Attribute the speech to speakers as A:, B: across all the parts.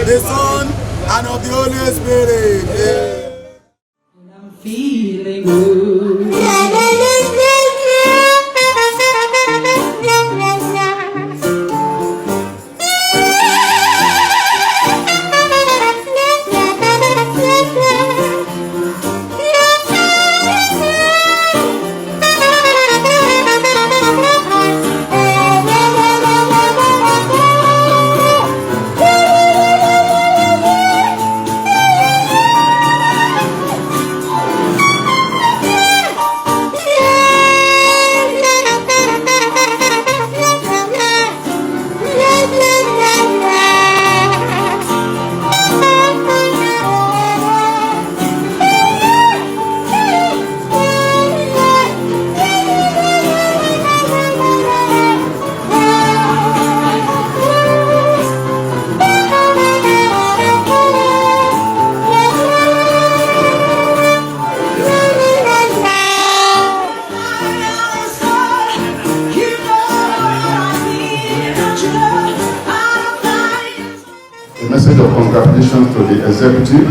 A: the Son, and of the Holy Spirit.
B: I'm feeling good.
C: A message of congratulations to the executive,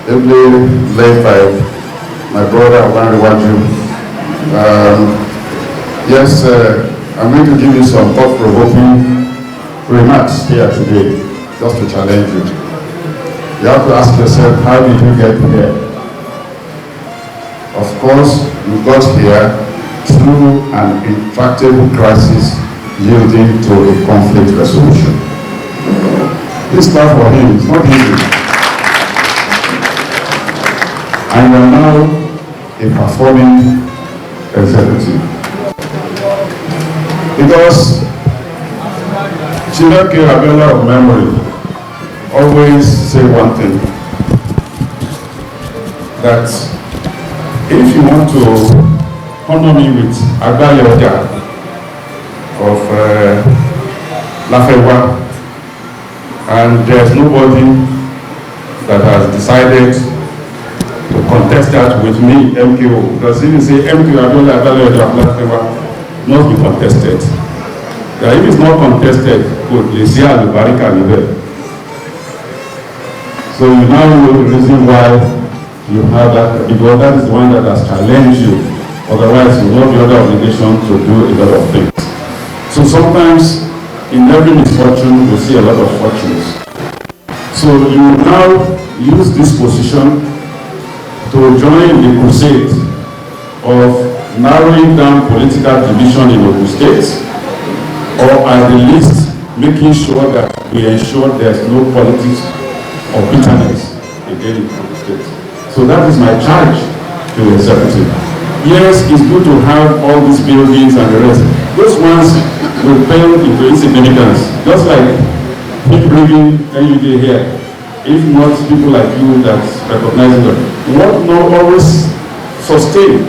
C: ably led by my brother Ogun. Yes, I'm going to give you some thought-provoking remarks here today, just to challenge you. You have to ask yourself, how did you get here? Of course, you got here through an intractable crisis yielding to a conflict resolution. This stuff for him is not easy. And you are now a performing executive. Because Chineke Abiola of memory always say one thing, that if you want to honor me with Agbaye of Lafewa, and there's nobody that has decided to contest that with me, MKO. Because if you say MKO Abiola of Lafewa must be contested. If it's not contested, good, Lesia Lubarika Libe. So you now know the reason why you have that, because that is the one that has challenged you. Otherwise, you will not be under obligation to do a lot of things. So sometimes, in every misfortune, we see a lot of fortunes. So you now use this position to join the crusade of narrowing down political division in Ogun State, or at the least making sure that we ensure there's no politics of bitterness again in Ogun State. So that is my charge to the executive. Yes, it's good to have all these buildings and the rest. Those ones will pale into insignificance, just like people bringing NUD here. If not people like you that recognize them, what not always sustain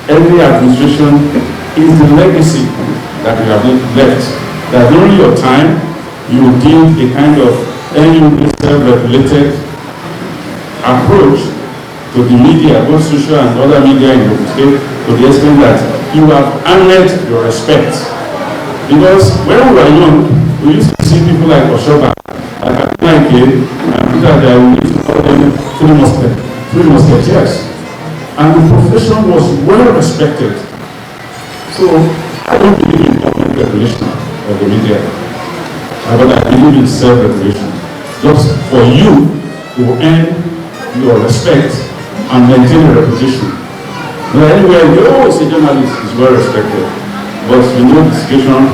C: every administration is the legacy that you have left. That during your time, you give a kind of NUD self-regulated approach to the media, both social and other media in the state, to the extent that you have earned your respect. Because when we were young, we used to see people like Oshoba, like Nike, and people that we used to call them three musketeers. And the profession was well respected. So I don't believe in public regulation of the media, but I believe in self-regulation. Just for you to earn your respect and maintain a reputation. Now anywhere you always a journalist is well respected, but you know the situation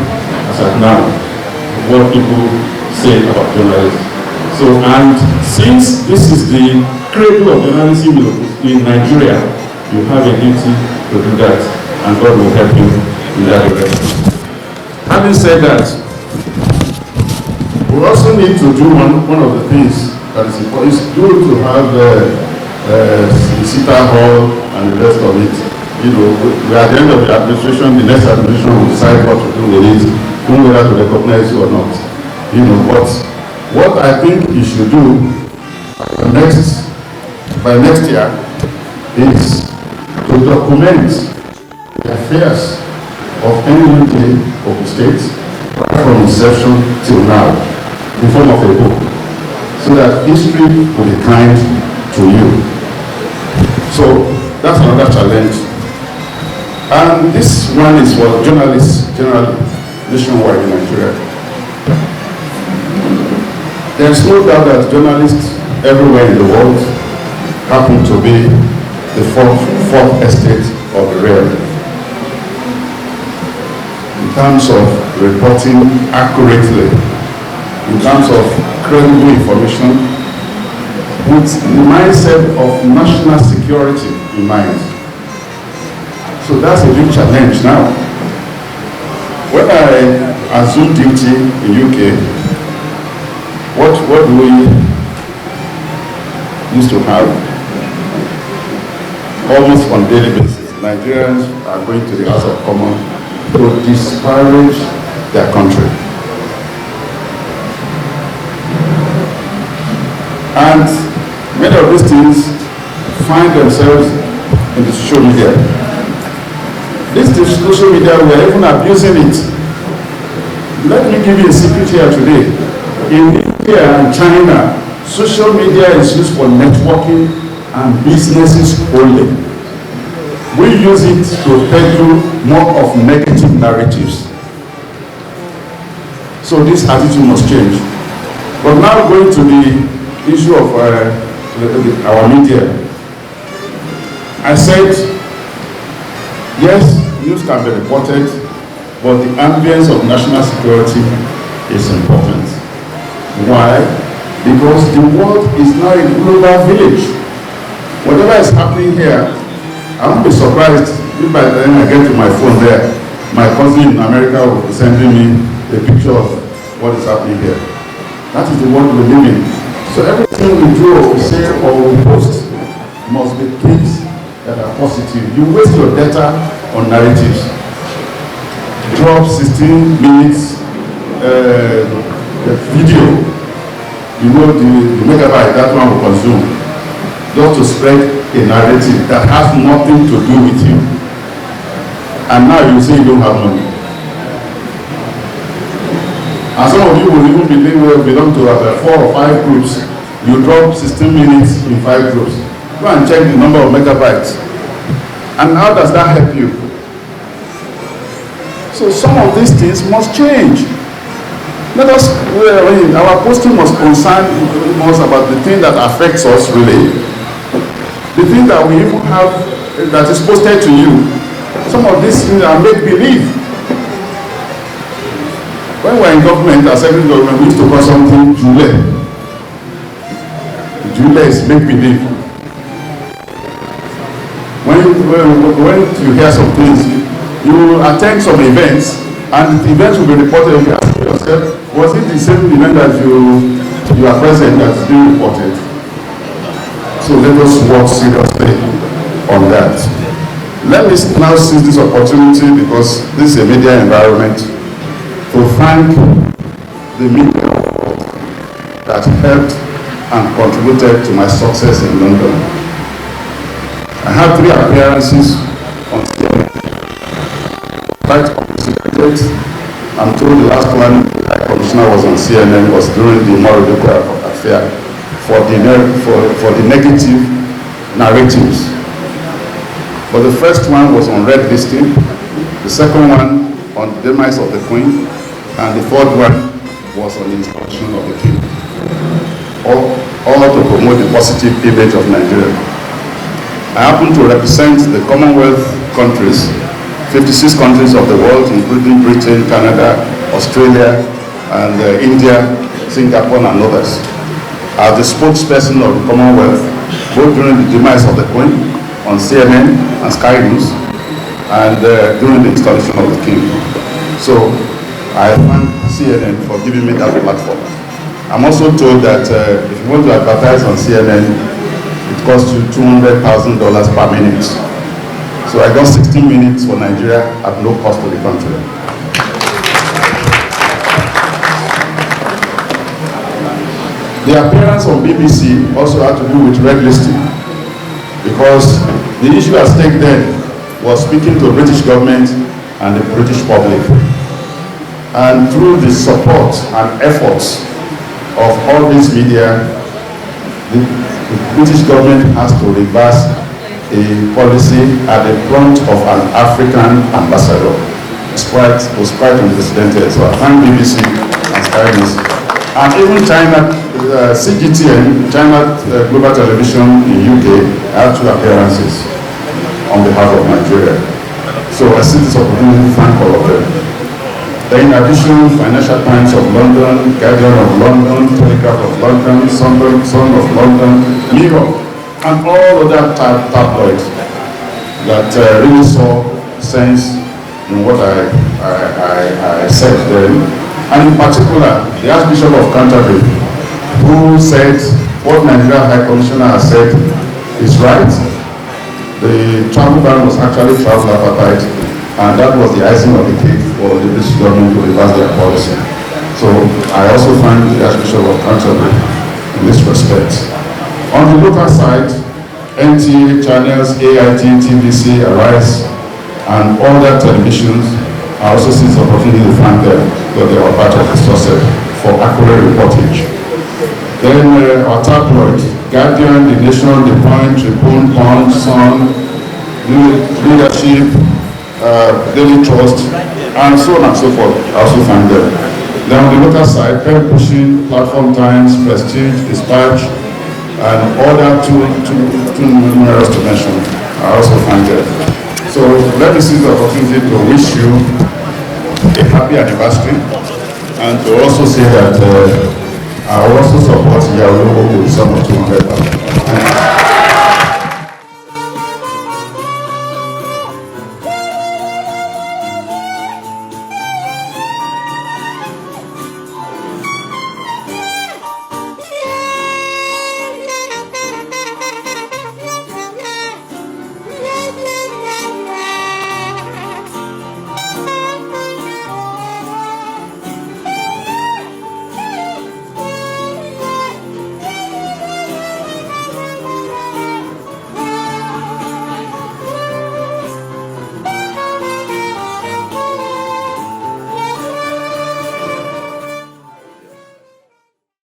C: as at now, what people say about journalists. So, and since this is the cradle of journalism in Nigeria, you have a duty to do that, and God will help you in that direction. Having said that, we also need to do one of the things that is important. It's good to have the Sita Hall and the rest of it. You know, we are at the end of the administration, the next administration will decide what to do with it, whether to recognize you or not. You know, but what I think you should do by next year is to document the affairs of NUD of the state from inception till now in form of a book. so that history will be kind to you. So that's another challenge. And this one is for journalists generally, nationwide in Nigeria. There's no doubt that journalists everywhere in the world happen to be the fourth estate of the realm in terms of reporting accurately, in terms of credible information, with the mindset of national security in mind. So that's a big challenge now. When I assumed duty in UK, what do we used to have? Almost on a daily basis, Nigerians are going to the House of Commons to disparage their country. And many of these things find themselves in the social media. This social media, we are even abusing it. Let me give you a secret here today. In India and China, social media is used for networking and businesses only. We use it to peddle more of negative narratives. So this attitude must change. But now going to the issue of our media. I said, yes, news can be reported, but the ambience of national security is important. Why? Because the world is now a global village. Whatever is happening here, I won't be surprised if by the time I get to my phone there, my cousin in America will be sending me a picture of what is happening here. That is the world we live in. So everything we do or we say or we post must be things that are positive. You waste your data on narratives. Drop 16 minutes video, you know the megabyte that one will consume, just to spread a narrative that has nothing to do with you. And now you say you don't have money. And some of you will even belong to 4 or 5 groups. You drop 16 minutes in 5 groups. Go and check the number of megabytes. And how does that help you? So some of these things must change. Let us, our posting must concern us about the thing that affects us really. The thing that we even have that is posted to you. Some of these things are make-believe. When we're in government, as every government, we used to call something Jule. Jule is make-believe. When you hear some things, you attend some events, and the events will be reported. You ask yourself, was it the same event that you are present that is being reported? So let us work seriously on that. Let me now seize this opportunity, because this is a media environment, to thank the media that helped and contributed to my success in London. I had 3 appearances on CNN. Quite complicated. I'm told the last one the High Commissioner was on CNN was during the Morocco affair for the negative narratives. But the first one was on red listing, the second one on the demise of the Queen, and the third one was on the installation of the King. All to promote the positive image of Nigeria. I happen to represent the Commonwealth countries, 56 countries of the world, including Britain, Canada, Australia, and India, Singapore, and others. As the spokesperson of the Commonwealth, both during the demise of the Queen on CNN and Sky News, and during the installation of the King. So I thank CNN for giving me that platform. I'm also told that if you want to advertise on CNN, it costs you $200,000 per minute. So I got 16 minutes for Nigeria at no cost to the country. The appearance on BBC also had to do with red listing, because the issue at stake then was speaking to the British government and the British public. And through the support and efforts of all this media, the British government has to reverse a policy at the front of an African ambassador. Was quite unprecedented. So I thank BBC and Sky News. And even China, CGTN, China Global Television in UK, had 2 appearances on behalf of Nigeria. So I see this opportunity to thank all of them. Then in addition, Financial Times of London, Guardian of London, Telegraph of London, Sun of London, Mirror, and all other tabloids that really saw sense in what I said then. And in particular, the Archbishop of Canterbury, who said what Nigeria High Commissioner has said is right. The travel ban was actually travel appetite, and that was the icing of the cake for the British government to reverse their policy. So I also thank the Archbishop of Canterbury in this respect. On the local side, NTA channels, AIT, TVC, Arise, and other televisions, I also see this opportunity to thank them because they were part of the success for accurate reportage. Then our tabloid, Guardian, The Nation, The Point, Tribune, Punch, Sun, Leadership, Daily Trust, and so on and so forth. I also thank them. Then on the local side, Pen Pushing, Platform Times, Prestige, Dispatch, and other too numerous to mention. I also thank them. So let me seize the opportunity to wish you a happy anniversary, and to also say that I will also support Yahoo with some of 200,000.